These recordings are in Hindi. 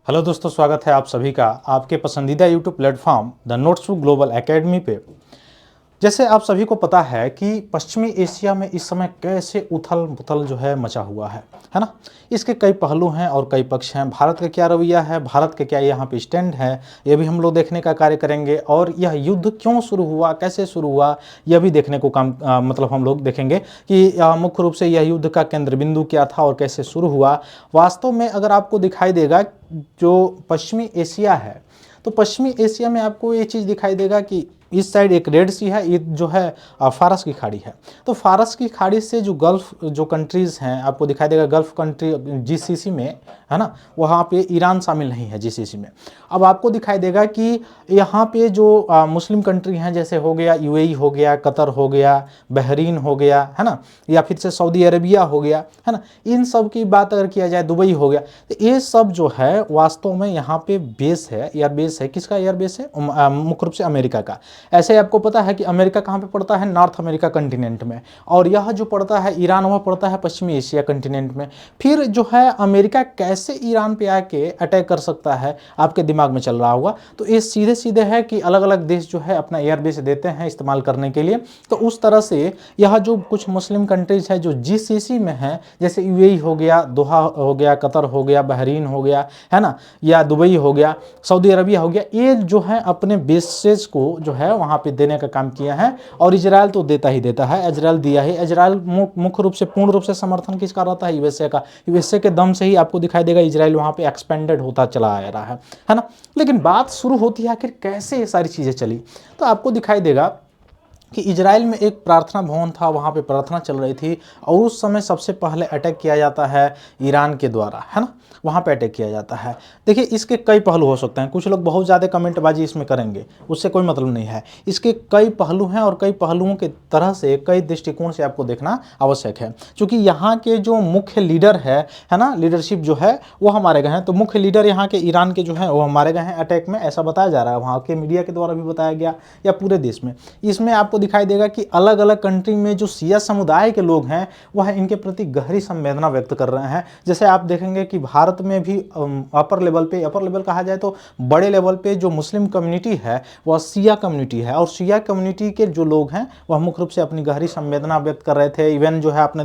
हेलो दोस्तों, स्वागत है आप सभी का आपके पसंदीदा YouTube platform the notebook global academy पे। जैसे आप सभी को पता है कि पश्चिमी एशिया में इस समय कैसे उथल पुथल जो है मचा हुआ है ना। इसके कई पहलू हैं और कई पक्ष हैं। भारत का क्या रवैया है, भारत का क्या यहाँ पे स्टैंड है, ये भी हम लोग देखने का कार्य करेंगे। और यह युद्ध क्यों शुरू हुआ, कैसे शुरू हुआ, यह भी देखने को मतलब हम लोग देखेंगे कि मुख्य रूप से यह युद्ध का केंद्र बिंदु क्या था और कैसे शुरू हुआ। वास्तव में अगर आपको दिखाई देगा जो पश्चिमी एशिया है, तो पश्चिमी एशिया में आपको ये चीज़ दिखाई देगा कि इस साइड एक रेड सी है, ये जो है फारस की खाड़ी है। तो फारस की खाड़ी से जो गल्फ जो कंट्रीज़ हैं, आपको दिखाई देगा गल्फ कंट्री जीसीसी में, है ना, वहाँ पे ईरान शामिल नहीं है जीसीसी में। अब आपको दिखाई देगा कि यहाँ पे जो मुस्लिम कंट्री हैं, जैसे हो गया यूएई हो गया, कतर हो गया, बहरीन हो गया, है ना, या फिर से सऊदी अरबिया हो गया, है ना, इन सब की बात अगर किया जाए, दुबई हो गया, तो ये सब जो है वास्तव में यहाँ पे बेस है, एयर बेस है। किसका एयर बेस है? मुख्य रूप से अमेरिका का। ऐसे आपको पता है कि अमेरिका कहाँ पे पड़ता है? नॉर्थ अमेरिका कंटिनेंट में। और यह जो पड़ता है ईरान, वह पड़ता है पश्चिमी एशिया कंटिनेंट में। फिर जो है अमेरिका कैसे ईरान पे आके अटैक कर सकता है, आपके दिमाग में चल रहा होगा। तो ये सीधे सीधे है कि अलग अलग देश जो है अपना एयर बेस देते हैं इस्तेमाल करने के लिए। तो उस तरह से यह जो कुछ मुस्लिम कंट्रीज है जो जीसीसी में है, जैसे यूएई हो गया, दोहा हो गया, कतर हो गया, बहरीन हो गया, है ना, या दुबई हो गया, सऊदी अरबिया हो गया, ये जो है अपने बेसेस को जो है वहाँ पे देने का काम किया है। और इजराइल तो देता ही देता है, इजराइल दिया है। इजराइल मुख्य रूप से पूर्ण रूप से समर्थन किसका रहता है? यूएसए का। यूएसए के दम से ही आपको दिखाई देगा इजराइल वहाँ पे एक्सपेंडेड होता चला आ रहा है ना। लेकिन बात शुरू होती है आखिर कैसे ये सारी चीज़ें चली। तो आपको दिखाई देगा कि इजराइल में एक प्रार्थना भवन था, वहाँ पे प्रार्थना चल रही थी, और उस समय सबसे पहले अटैक किया जाता है ईरान के द्वारा, है ना, वहाँ पे अटैक किया जाता है। देखिए इसके कई पहलू हो सकते हैं, कुछ लोग बहुत ज़्यादा कमेंटबाजी इसमें करेंगे, उससे कोई मतलब नहीं है। इसके कई पहलू हैं और कई पहलुओं के तरह से, कई दृष्टिकोण से आपको देखना आवश्यक है। क्योंकि यहाँ के जो मुख्य लीडर है ना, लीडरशिप जो है वो हमारे गए हैं। तो मुख्य लीडर यहाँ के ईरान के जो हैं वो हमारे गए हैं अटैक में, ऐसा बताया जा रहा है, वहाँ के मीडिया के द्वारा भी बताया गया या पूरे देश में। इसमें आपको दिखाई देगा कि अलग अलग कंट्री में जो शिया समुदाय के लोग हैं वह इनके प्रति गहरी संवेदना व्यक्त कर रहे हैं। जैसे आप देखेंगे कि भारत में भी अपर लेवल कहा जाए तो बड़े लेवल पे जो मुस्लिम कम्युनिटी है वह शिया कम्युनिटी है, और शिया कम्युनिटी के जो लोग हैं वह मुख्य रूप से अपनी गहरी संवेदना व्यक्त कर रहे थे। इवन जो है आपने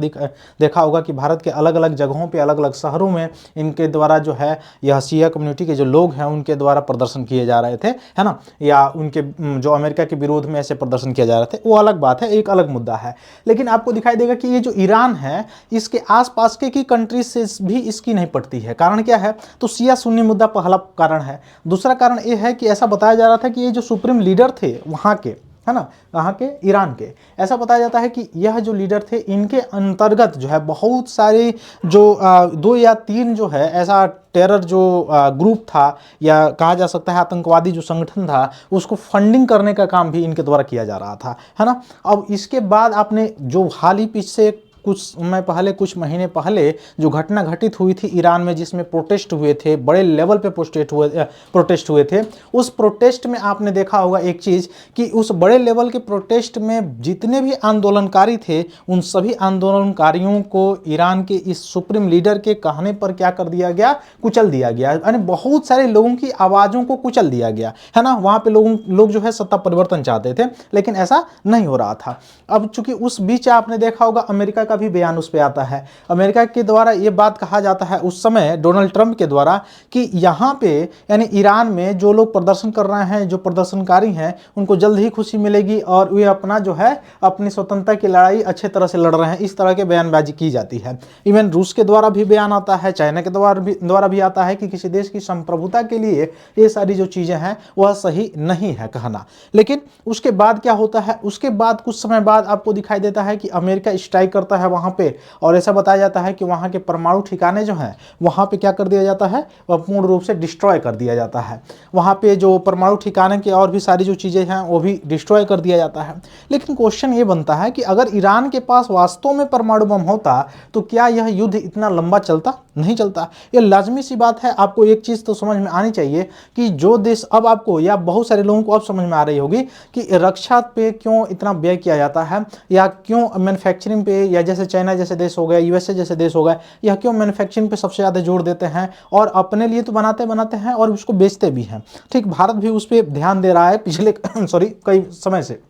देखा होगा कि भारत के अलग अलग जगहों पर, अलग अलग शहरों में इनके द्वारा जो है यह शिया कम्युनिटी के जो लोग हैं उनके द्वारा प्रदर्शन किए जा रहे थे, है ना, या उनके जो अमेरिका के विरोध में ऐसे प्रदर्शन किया जा रहे थे, वो अलग बात है, एक अलग मुद्दा है। लेकिन आपको दिखाई देगा कि ये जो ईरान है इसके आसपास के कंट्रीज से भी इसकी नहीं पड़ती है। कारण क्या है? तो शिया सुन्नी मुद्दा पहला कारण है। दूसरा कारण ये है कि ऐसा बताया जा रहा था कि ये जो सुप्रीम लीडर थे वहाँ के, है ना, कहाँ के? ईरान के। ऐसा बताया जाता है कि यह जो लीडर थे इनके अंतर्गत जो है बहुत सारे जो 2 या 3 जो है ऐसा टेरर जो ग्रुप था, या कहा जा सकता है आतंकवादी जो संगठन था, उसको फंडिंग करने का काम भी इनके द्वारा किया जा रहा था, है ना। अब इसके बाद आपने जो हाल ही पीछे कुछ समय पहले, कुछ महीने पहले जो घटना घटित हुई थी ईरान में, जिसमें प्रोटेस्ट हुए थे, बड़े लेवल पे प्रोटेस्ट हुए थे, उस प्रोटेस्ट में आपने देखा होगा एक चीज़ कि उस बड़े लेवल के प्रोटेस्ट में जितने भी आंदोलनकारी थे उन सभी आंदोलनकारियों को ईरान के इस सुप्रीम लीडर के कहने पर क्या कर दिया गया? कुचल दिया गया। यानी बहुत सारे लोगों की आवाज़ों को कुचल दिया गया, है ना। वहाँ पे लोग जो है सत्ता परिवर्तन चाहते थे, लेकिन ऐसा नहीं हो रहा था। अब चूंकि उस बीच आपने देखा होगा अमेरिका का भी बयान उस पर आता है। अमेरिका के द्वारा ये बात कहा जाता है उस समय डोनाल्ड ट्रंप के द्वारा कि यहाँ पे यानी ईरान में जो लोग प्रदर्शन कर रहे हैं, जो प्रदर्शनकारी हैं, उनको जल्द ही खुशी मिलेगी और वे अपना जो है अपनी स्वतंत्रता की लड़ाई अच्छे तरह से लड़ रहे हैं, इस तरह के बयानबाजी की जाती है। इवन रूस के द्वारा भी बयान आता है, चाइना के द्वारा भी आता है कि किसी देश की संप्रभुता के लिए ये सारी जो चीज़ें हैं वह सही नहीं है कहना। लेकिन उसके बाद क्या होता है? उसके बाद कुछ समय बाद आपको दिखाई देता है कि अमेरिका स्ट्राइक करता है वहाँ पे, और ऐसा बताया जाता है कि वहाँ के परमाणु ठिकाने जो हैं वहाँ पे क्या कर दिया जाता है? वह पूर्ण रूप से डिस्ट्रॉय कर दिया जाता है। वहाँ पे जो परमाणु ठिकाने के और भी सारी जो चीज़ें हैं वो भी डिस्ट्रॉय कर दिया जाता है। लेकिन क्वेश्चन ये बनता है कि अगर ईरान के पास वास्तव में परमाणु बम होता तो क्या यह युद्ध इतना लंबा चलता? नहीं चलता। ये लाजमी सी बात है। आपको एक चीज़ तो समझ में आनी चाहिए कि जो देश, अब आपको या बहुत सारे लोगों को अब समझ में आ रही होगी कि रक्षा पे क्यों इतना व्यय किया जाता है, या क्यों मैन्युफैक्चरिंग पे या जैसे चाइना जैसे देश हो गया, यूएसए जैसे देश हो गए, यह क्यों मैन्युफैक्चरिंग पे सबसे ज़्यादा जोर देते हैं और अपने लिए तो बनाते हैं और उसको बेचते भी हैं। ठीक, भारत भी उस पर ध्यान दे रहा है पिछले सॉरी कई समय से,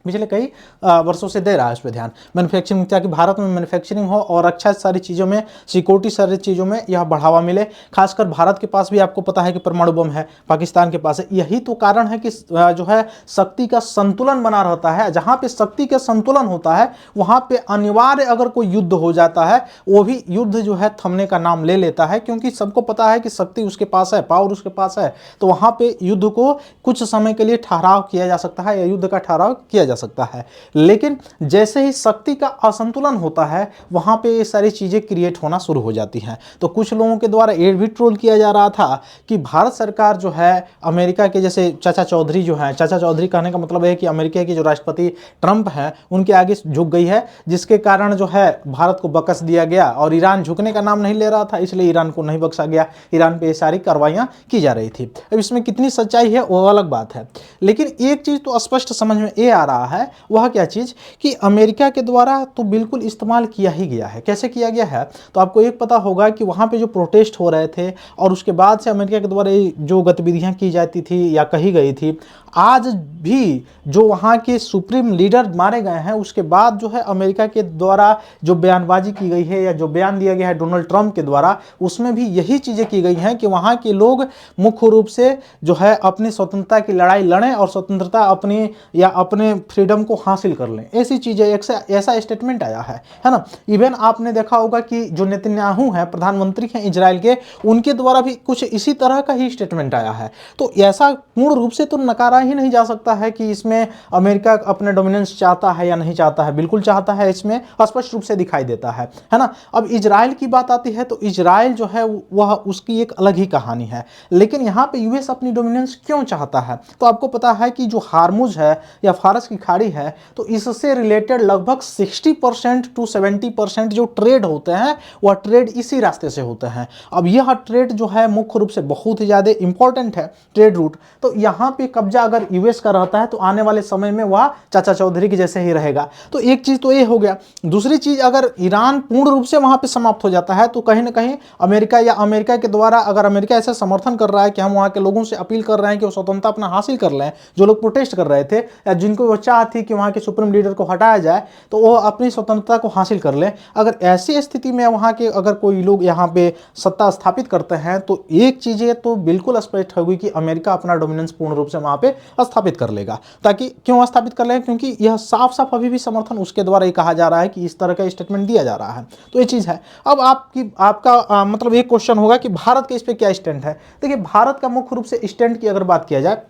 पिछले कई वर्षों से दे रहा है उस पर ध्यान, मैन्युफैक्चरिंग, ताकि भारत में मैन्युफैक्चरिंग हो और अच्छा सारी चीज़ों में, सिक्योरिटी सारी चीज़ों में यह बढ़ावा मिले। खासकर भारत के पास भी आपको पता है कि परमाणु बम है, पाकिस्तान के पास है। यही तो कारण है कि जो है शक्ति का संतुलन बना रहता है। जहाँ पे शक्ति का संतुलन होता है वहाँ पे अनिवार्य अगर कोई युद्ध हो जाता है, वो भी युद्ध जो है थमने का नाम ले लेता है, क्योंकि सबको पता है कि शक्ति उसके पास है, पावर उसके पास है। तो वहाँ पे युद्ध को कुछ समय के लिए ठहराव किया जा सकता है या युद्ध का ठहराव किया जा सकता है। लेकिन जैसे ही शक्ति का असंतुलन होता है वहां पे ये सारी चीजें क्रिएट होना शुरू हो जाती हैं। तो कुछ लोगों के द्वारा ये भी ट्रोल किया जा रहा था कि भारत सरकार जो है अमेरिका के, जैसे चाचा चौधरी जो हैं, चाचा चौधरी कहने का मतलब है कि अमेरिका के जो राष्ट्रपति ट्रंप हैं उनके आगे झुक गई है, जिसके कारण जो है भारत को बकस दिया गया और ईरान झुकने का नाम नहीं ले रहा था, इसलिए ईरान को नहीं बख्शा गया। ईरान पे ये सारी कार्रवाइयां की जा रही थी। अब इसमें कितनी सच्चाई है वो अलग बात है, लेकिन एक चीज तो स्पष्ट समझ में ये आ रहा है, वह क्या चीज कि अमेरिका के द्वारा तो बिल्कुल इस्तेमाल किया ही गया है। कैसे किया गया है तो आपको एक पता होगा कि वहां पे जो प्रोटेस्ट हो रहे थे और उसके बाद से अमेरिका के द्वारा जो गतिविधियां की जाती थी या कही गई थी, आज भी जो वहां के सुप्रीम लीडर मारे गए हैं उसके बाद जो है अमेरिका के द्वारा जो बयानबाजी की गई है या जो बयान दिया गया है डोनाल्ड ट्रंप के द्वारा, उसमें भी यही चीजें की गई हैं कि वहां के लोग मुख्य रूप से जो है अपनी स्वतंत्रता की लड़ाई लड़ें और स्वतंत्रता अपनी या अपने फ्रीडम को हासिल कर लें। ऐसी चीजें, ऐसा स्टेटमेंट आया है ना। इवन आपने देखा होगा कि जो नेतन्याहू हैं, प्रधानमंत्री हैं इजराइल के, उनके द्वारा भी कुछ इसी तरह का ही स्टेटमेंट आया है। तो ऐसा पूर्ण रूप से तो नकारा ही नहीं जा सकता है कि इसमें अमेरिका अपने डोमिनेंस चाहता है या नहीं चाहता है, बिल्कुल चाहता है, इसमें स्पष्ट रूप से दिखाई देता है ना। अब इजराइल की बात आती है तो इजराइल जो है वह उसकी एक अलग ही कहानी है। लेकिन यहाँ पे यूएस अपनी डोमिनेंस क्यों चाहता है तो आपको पता है कि जो हार्मुज है या फारस की खाड़ी है, तो इससे रिलेटेड लगभग 60% to 70% जो ट्रेड होते हैं वह ट्रेड इसी रास्ते से होते हैं। अब यह ट्रेड जो है मुख्य रूप से बहुत ही ज़्यादा इंपॉर्टेंट है ट्रेड रूट। तो यहाँ पे कब्जा अगर यूएस का रहता है तो आने वाले समय में वह चाचा चौधरी के जैसे ही रहेगा। तो एक चीज़ तो ये हो गया। दूसरी चीज़, अगर ईरान पूर्ण रूप से वहाँ पे समाप्त हो जाता है तो कहीं ना कहीं अमेरिका या अमेरिका के द्वारा, अगर अमेरिका ऐसा समर्थन कर रहा है कि हम वहाँ के लोगों से अपील कर रहे हैं कि वो स्वतंत्रता अपना हासिल कर लें, जो लोग प्रोटेस्ट कर रहे थे या जिनको वो चाह थी कि वहाँ के सुप्रीम लीडर को हटाया जाए, तो वो अपनी स्वतंत्रता को हासिल कर लें। अगर ऐसी स्थिति में वहाँ के अगर कोई लोग यहाँ पे सत्ता स्थापित करते हैं तो एक चीज़ें तो बिल्कुल स्पष्ट होगी कि अमेरिका अपना डोमिनेंस पूर्ण रूप से वहाँ पे स्थापित कर लेगा। ताकि क्यों स्थापित कर लेगा, क्योंकि यह साफ साफ अभी भी समर्थन उसके द्वारा ही कहा जा रहा है कि इस तरह का स्टेटमेंट दिया जा रहा है। तो ये चीज़ है। अब आपका मतलब एक क्वेश्चन होगा कि भारत के इस पे क्या स्टैंड है। देखिए, भारत का मुख्य रूप से स्टैंड की अगर बात किया जाए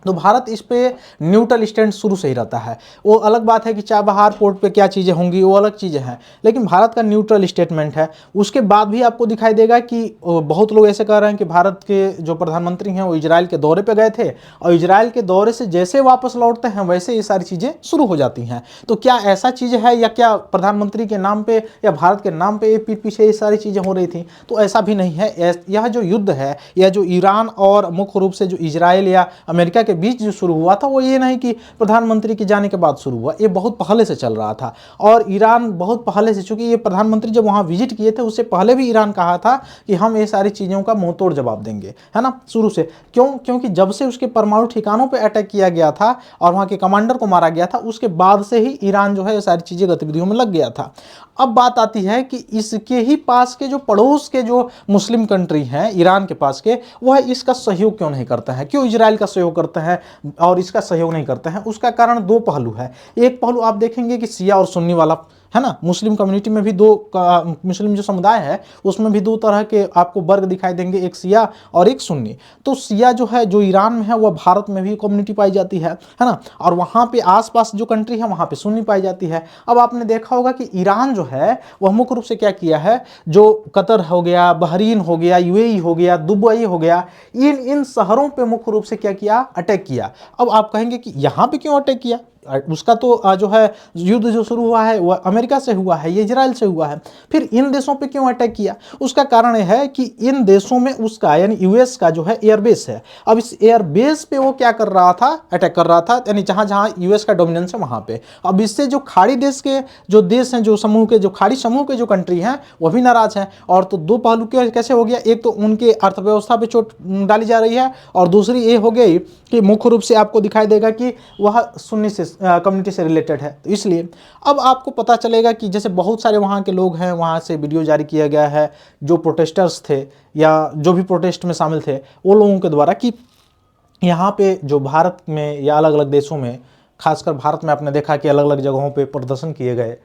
तो भारत इस पे न्यूट्रल स्टैंड शुरू से ही रहता है। वो अलग बात है कि चाबहार पोर्ट पे क्या चीज़ें होंगी, वो अलग चीज़ें हैं, लेकिन भारत का न्यूट्रल स्टेटमेंट है। उसके बाद भी आपको दिखाई देगा कि बहुत लोग ऐसे कह रहे हैं कि भारत के जो प्रधानमंत्री हैं वो इजराइल के दौरे पे गए थे और इजराइल के दौरे से जैसे वापस लौटते हैं वैसे ये सारी चीज़ें शुरू हो जाती हैं। तो क्या ऐसा चीज़ है या क्या प्रधानमंत्री के नाम पे या भारत के नाम पे पीठ पीछे ये सारी चीज़ें हो रही थी? तो ऐसा भी नहीं है। यह जो युद्ध है या जो ईरान और मुख्य रूप से जो इजराइल या अमेरिका के बीच जो शुरू हुआ था वो ये नहीं कि प्रधानमंत्री के जाने के बाद शुरू हुआ, ये बहुत पहले से चल रहा था। और ईरान बहुत पहले से, चूंकि ये प्रधानमंत्री जब वहां विजिट किए थे उससे पहले भी ईरान कहा था कि हम ये सारी चीज़ों का मुंहतोड़ जवाब देंगे, है ना, शुरू से। क्योंकि जब से उसके परमाणु ठिकानों पर अटैक किया गया था और वहां के कमांडर को मारा गया था, उसके बाद से ही ईरान जो है ये सारी चीज़ें गतिविधियों में लग गया था। अब बात आती है कि इसके ही पास के जो पड़ोस के जो मुस्लिम कंट्री हैं ईरान के पास के, वह इसका सहयोग क्यों नहीं करते हैं, क्यों इजराइल का सहयोग करते हैं और इसका सहयोग नहीं करते हैं? उसका कारण दो पहलू है। एक पहलू आप देखेंगे कि शिया और सुन्नी वाला, है ना। मुस्लिम कम्युनिटी में भी मुस्लिम जो समुदाय है उसमें भी दो तरह के आपको वर्ग दिखाई देंगे, एक शिया और एक सुन्नी। तो शिया जो है जो ईरान में है वह भारत में भी कम्युनिटी पाई जाती है ना, और वहाँ पे आसपास जो कंट्री है वहाँ पे सुन्नी पाई जाती है। अब आपने देखा होगा कि ईरान जो है वह मुख्य रूप से क्या किया है, जो कतर हो गया, बहरीन हो गया, यूएई हो गया, दुबई हो गया, इन शहरों पर मुख्य रूप से क्या किया, अटैक किया। अब आप कहेंगे कि यहाँ पे क्यों अटैक किया? उसका तो जो है युद्ध जो शुरू हुआ है वह अमेरिका से हुआ है, ये इजराइल से हुआ है। फिर इन देशों पे क्यों अटैक किया? उसका कारण यह है कि इन देशों में उसका यानी यूएस का जो है एयरबेस है। अब इस एयरबेस पे वो क्या कर रहा था, अटैक कर रहा था, यानी जहां जहां यूएस का डोमिनेंस है वहां पे। अब इससे जो खाड़ी देश के जो देश हैं, जो समूह के, जो खाड़ी समूह के जो कंट्री हैं वो भी नाराज हैं। और तो दो पहलू कैसे हो गया, एक तो उनके अर्थव्यवस्था पे चोट डाली जा रही है, और दूसरी ये हो गई कि मुख्य रूप से आपको दिखाई देगा कि वह सुन्नी से कम्युनिटी से रिलेटेड है। तो इसलिए अब आपको पता चलेगा कि जैसे बहुत सारे वहाँ के लोग हैं, वहाँ से वीडियो जारी किया गया है जो प्रोटेस्टर्स थे या जो भी प्रोटेस्ट में शामिल थे वो लोगों के द्वारा, कि यहाँ पे जो भारत में या अलग अलग देशों में, खासकर भारत में आपने देखा कि अलग अलग जगहों पे प्रदर्शन किए गए,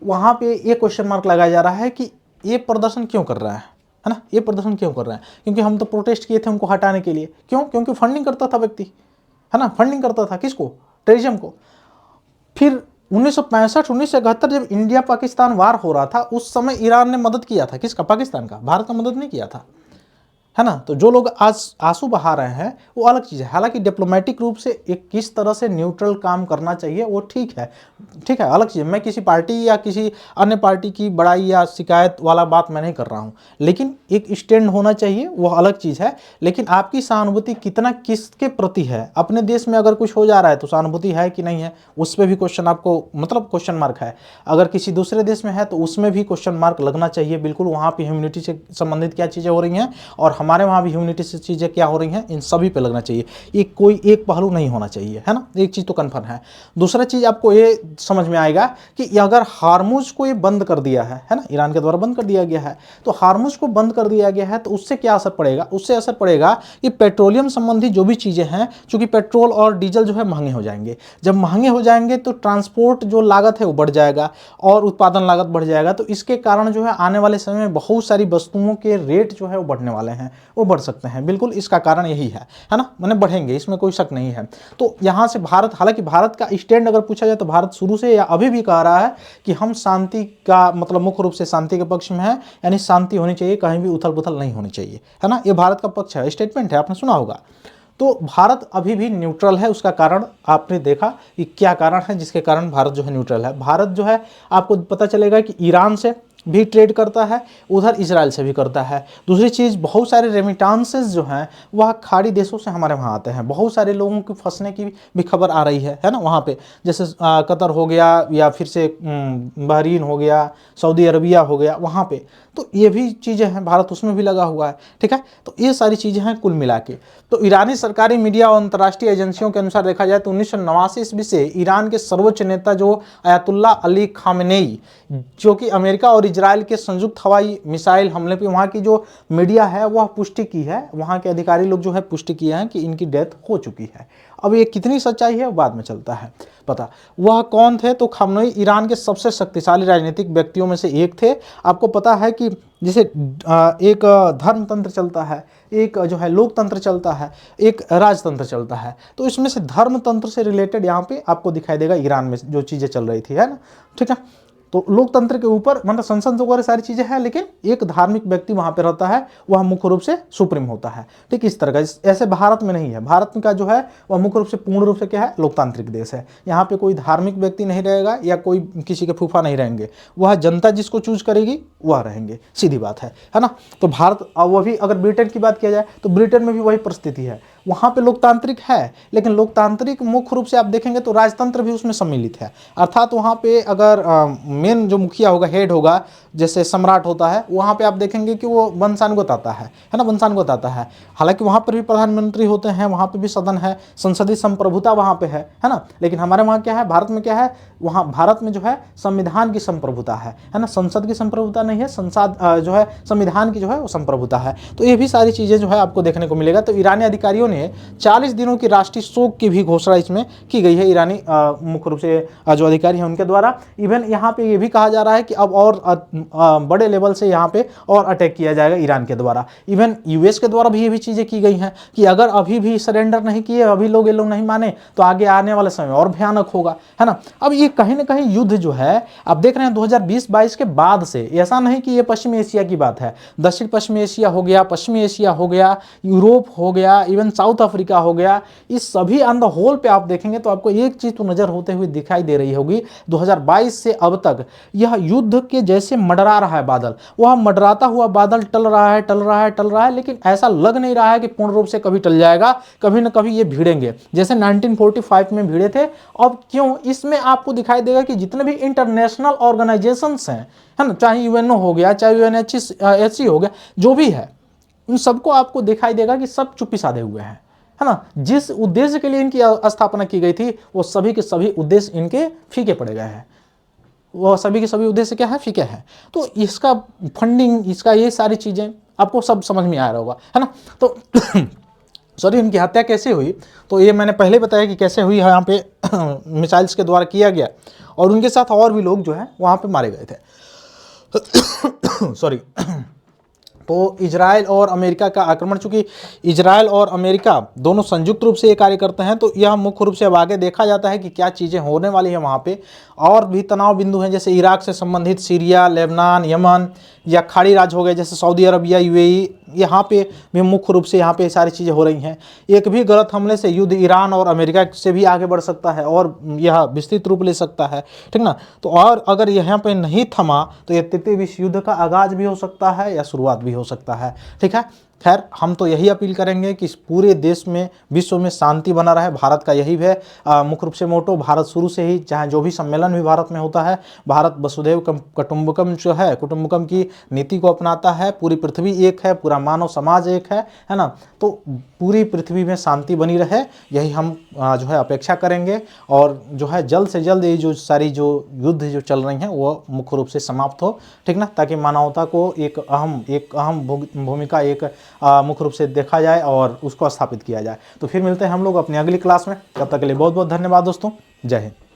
वहाँ पे ये क्वेश्चन मार्क लगाया जा रहा है कि ये प्रदर्शन क्यों कर रहा है ना, ये प्रदर्शन क्यों कर रहा है? क्योंकि हम तो प्रोटेस्ट किए थे उनको हटाने के लिए। क्यों? क्योंकि फंडिंग करता था व्यक्ति, है ना, फंडिंग करता था किसको? टेररिज्म को। फिर 1965 1971 जब इंडिया पाकिस्तान वार हो रहा था उस समय ईरान ने मदद किया था, किसका? पाकिस्तान का। भारत का मदद नहीं किया था, है ना। तो जो लोग आज आंसू बहा रहे हैं वो अलग चीज़ है। हालांकि डिप्लोमेटिक रूप से एक किस तरह से न्यूट्रल काम करना चाहिए वो ठीक है, ठीक है, अलग चीज़ है। मैं किसी पार्टी या किसी अन्य पार्टी की बड़ाई या शिकायत वाला बात मैं नहीं कर रहा हूँ, लेकिन एक स्टैंड होना चाहिए, वो अलग चीज़ है। लेकिन आपकी सहानुभूति कितना किसके प्रति है? अपने देश में अगर कुछ हो जा रहा है तो सहानुभूति है कि नहीं है, उस पर भी क्वेश्चन आपको, मतलब क्वेश्चन मार्क है। अगर किसी दूसरे देश में है तो उसमें भी क्वेश्चन मार्क लगना चाहिए बिल्कुल। वहाँ पर ह्यूमनिटी से संबंधित क्या चीज़ें हो रही हैं और हमारे वहाँ भी ह्यूमनिटी से चीज़ें क्या हो रही हैं, इन सभी पे लगना चाहिए। ये कोई एक पहलू नहीं होना चाहिए, है ना। एक चीज़ तो कन्फर्म है। दूसरा चीज़ आपको ये समझ में आएगा कि अगर हार्मुज को ये बंद कर दिया है ना, ईरान के द्वारा बंद कर दिया गया है, तो हार्मुज को बंद कर दिया गया है तो उससे क्या असर पड़ेगा? उससे असर पड़ेगा कि पेट्रोलियम संबंधी जो भी चीज़ें हैं, चूँकि पेट्रोल और डीजल जो है महंगे हो जाएंगे। जब महंगे हो जाएंगे तो ट्रांसपोर्ट जो लागत है वो बढ़ जाएगा और उत्पादन लागत बढ़ जाएगा। तो इसके कारण जो है आने वाले समय में बहुत सारी वस्तुओं के रेट जो है वो बढ़ने वाले हैं, वो बढ़ सकते हैं। बिल्कुल इसका कारण यही है ना, मैंने बढ़ेंगे, इसमें कोई शक नहीं है। तो यहाँ से भारत, हालांकि भारत का स्टैंड अगर पूछा जाए तो भारत शुरू से या अभी भी कह रहा है कि हम शांति का, मतलब मुख्य रूप से शांति के पक्ष में है, यानी शांति होनी चाहिए, कहीं भी उथल पुथल नहीं होनी चाहिए, है ना। ये भारत का पक्ष है, स्टेटमेंट है, आपने सुना होगा। तो भारत अभी भी न्यूट्रल है। उसका कारण आपने देखा कि क्या कारण है जिसके कारण भारत जो है न्यूट्रल है। भारत जो है आपको पता चलेगा कि ईरान से भी ट्रेड करता है, उधर इजराइल से भी करता है। दूसरी चीज़, बहुत सारे रेमिटांसेस जो हैं वह खाड़ी देशों से हमारे वहाँ आते हैं। बहुत सारे लोगों के फंसने की भी खबर आ रही है ना वहाँ पे, जैसे कतर हो गया या फिर से बहरीन हो गया, सऊदी अरबिया हो गया, वहाँ पे। तो ये भी चीज़ें हैं, भारत उसमें भी लगा हुआ है, ठीक है। तो ये सारी चीज़ें हैं कुल मिला के। तो ईरानी सरकारी मीडिया और अंतर्राष्ट्रीय एजेंसियों के अनुसार देखा जाए तो 1989 ईस्वी से ईरान के सर्वोच्च नेता जो अयातुल्ला अली खामेनेई, जो कि अमेरिका और इजराइल के संयुक्त हवाई मिसाइल हमले पे, वहाँ की जो मीडिया है वह पुष्टि की है, वहाँ के अधिकारी लोग जो है पुष्टि किए हैं कि इनकी डेथ हो चुकी है। अब ये कितनी सच्चाई है बाद में चलता है पता। वह कौन थे? तो खामेनेई ईरान के सबसे शक्तिशाली राजनीतिक व्यक्तियों में से एक थे। आपको पता है कि जैसे एक धर्मतंत्र चलता है, एक जो है लोकतंत्र चलता है, एक राजतंत्र चलता है। तो इसमें से धर्मतंत्र से रिलेटेड यहाँ पे आपको दिखाई देगा ईरान में जो चीज़ें चल रही थी, है ना, ठीक है। तो लोकतंत्र के ऊपर मतलब संसद वगैरह सारी चीज़ें हैं, लेकिन एक धार्मिक व्यक्ति वहाँ पे रहता है, वह मुख्य रूप से सुप्रीम होता है, ठीक इस तरह का। ऐसे भारत में नहीं है। भारत का जो है वह मुख्य रूप से पूर्ण रूप से क्या है, लोकतांत्रिक देश है। यहाँ पे कोई धार्मिक व्यक्ति नहीं रहेगा या कोई किसी के फूफा नहीं रहेंगे, वह जनता जिसको चूज करेगी वह रहेंगे, सीधी बात है ना। तो भारत, वह भी अगर ब्रिटेन की बात किया जाए तो ब्रिटेन में भी वही परिस्थिति है। वहाँ पे लोकतांत्रिक है, लेकिन लोकतांत्रिक मुख्य रूप से आप देखेंगे तो राजतंत्र भी उसमें सम्मिलित है। अर्थात वहाँ पे अगर मेन जो मुखिया होगा, हेड होगा, जैसे सम्राट होता है, वहाँ पे आप देखेंगे कि वो वंशानुगत आता है ना, वंशानुगत आता है। हालांकि वहाँ पर भी प्रधानमंत्री होते हैं, वहाँ पे भी सदन है, संसदीय संप्रभुता वहाँ पे है ना। लेकिन हमारे वहाँ क्या है, भारत में क्या है, वहाँ भारत में जो है संविधान की संप्रभुता है ना, संसद की संप्रभुता नहीं है, संसद जो है संविधान की जो है वो संप्रभुता है। तो ये भी सारी चीज़ें जो है आपको देखने को मिलेगा। तो ईरानी अधिकारियों ने 40 दिनों की राष्ट्रीय शोक की भी घोषणा इसमें की गई है, ईरानी मुख्य रूप से जो अधिकारी हैं उनके द्वारा। इवन यहाँ पे ये भी कहा जा रहा है कि अब और बड़े लेवल से यहाँ पे और अटैक किया जाएगा ईरान के द्वारा। इवन यूएस के द्वारा भी ये भी चीज़ें की गई हैं कि अगर अभी भी सरेंडर नहीं किए, अभी लोग ये लोग नहीं माने, तो आगे आने वाले समय और भयानक होगा, है ना। अब ये कहीं ना कहीं युद्ध जो है आप देख रहे हैं 2020-22 के बाद से, ऐसा नहीं कि ये पश्चिमी एशिया की बात है, दक्षिण पश्चिमी एशिया हो गया, पश्चिमी एशिया हो गया, यूरोप हो गया, इवन साउथ अफ्रीका हो गया, इस सभी ऑन द होल पे आप देखेंगे तो आपको एक चीज तो नजर होते हुए दिखाई दे रही होगी, 2022 से अब तक यह युद्ध के जैसे मंडरा रहा है बादल, वह मंडराता हुआ बादल टल रहा है, टल रहा है, टल रहा है, लेकिन ऐसा लग नहीं रहा है कि पूर्ण रूप से कभी टल जाएगा, कभी ना कभी ये भिड़ेंगे जैसे 1945 में भिड़े थे। अब क्यों, इसमें आपको दिखाई देगा कि जितने भी इंटरनेशनल ऑर्गेनाइजेशंस हैं, है ना, चाहे यूएनओ हो गया, चाहे यूएनएचसी हो गया, जो भी है, उन सबको आपको दिखाई देगा कि सब चुप्पी साधे हुए हैं, है ना। जिस उद्देश्य के लिए इनकी स्थापना की गई थी वो सभी के सभी उद्देश्य इनके फीके पड़ गए हैं, वो सभी के सभी उद्देश्य क्या है, फीके हैं। तो इसका फंडिंग, इसका ये सारी चीजें आपको सब समझ में आ रहा होगा, है ना। तो सॉरी, इनकी हत्या कैसे हुई, तो ये मैंने पहले बताया कि कैसे हुई, यहाँ पे मिसाइल्स के द्वारा किया गया, और उनके साथ और भी लोग जो है वहाँ पे मारे गए थे। सॉरी। तो इजराइल और अमेरिका का आक्रमण, चूंकि इजराइल और अमेरिका दोनों संयुक्त रूप से ये कार्य करते हैं, तो यह मुख्य रूप से अब आगे देखा जाता है कि क्या चीज़ें होने वाली हैं वहाँ पे। और भी तनाव बिंदु हैं, जैसे इराक से संबंधित सीरिया, लेबनान, यमन, या खाड़ी राज्य हो गए जैसे सऊदी अरबिया, यूएई, यहाँ पे भी मुख्य रूप से यहाँ पे सारी चीज़ें हो रही हैं। एक भी गलत हमले से युद्ध ईरान और अमेरिका से भी आगे बढ़ सकता है और यह विस्तृत रूप ले सकता है, ठीक ना। तो और अगर यहाँ पे नहीं थमा तो यह तृतीय विश्व युद्ध का आगाज भी हो सकता है या शुरुआत भी हो सकता है, ठीक है। खैर, हम तो यही अपील करेंगे कि इस पूरे देश में, विश्व में शांति बना रहे। भारत का यही है मुख्य रूप से मोटो। भारत शुरू से ही, चाहे जो भी सम्मेलन भी भारत में होता है, भारत वसुधैव कुटुंबकम जो है, कुटुंबकम की नीति को अपनाता है। पूरी पृथ्वी एक है, पूरा मानव समाज एक है ना। तो पूरी पृथ्वी में शांति बनी रहे, यही हम जो है अपेक्षा करेंगे। और जो है जल्द से जल्द ये जो सारी जो युद्ध जो चल रही हैं वो मुख्य रूप से समाप्त हो, ठीक ना, ताकि मानवता को एक अहम भूमिका एक मुख्य रूप से देखा जाए और उसको स्थापित किया जाए। तो फिर मिलते हैं हम लोग अपनी अगली क्लास में, तब तक के लिए बहुत बहुत धन्यवाद दोस्तों। जय हिंद।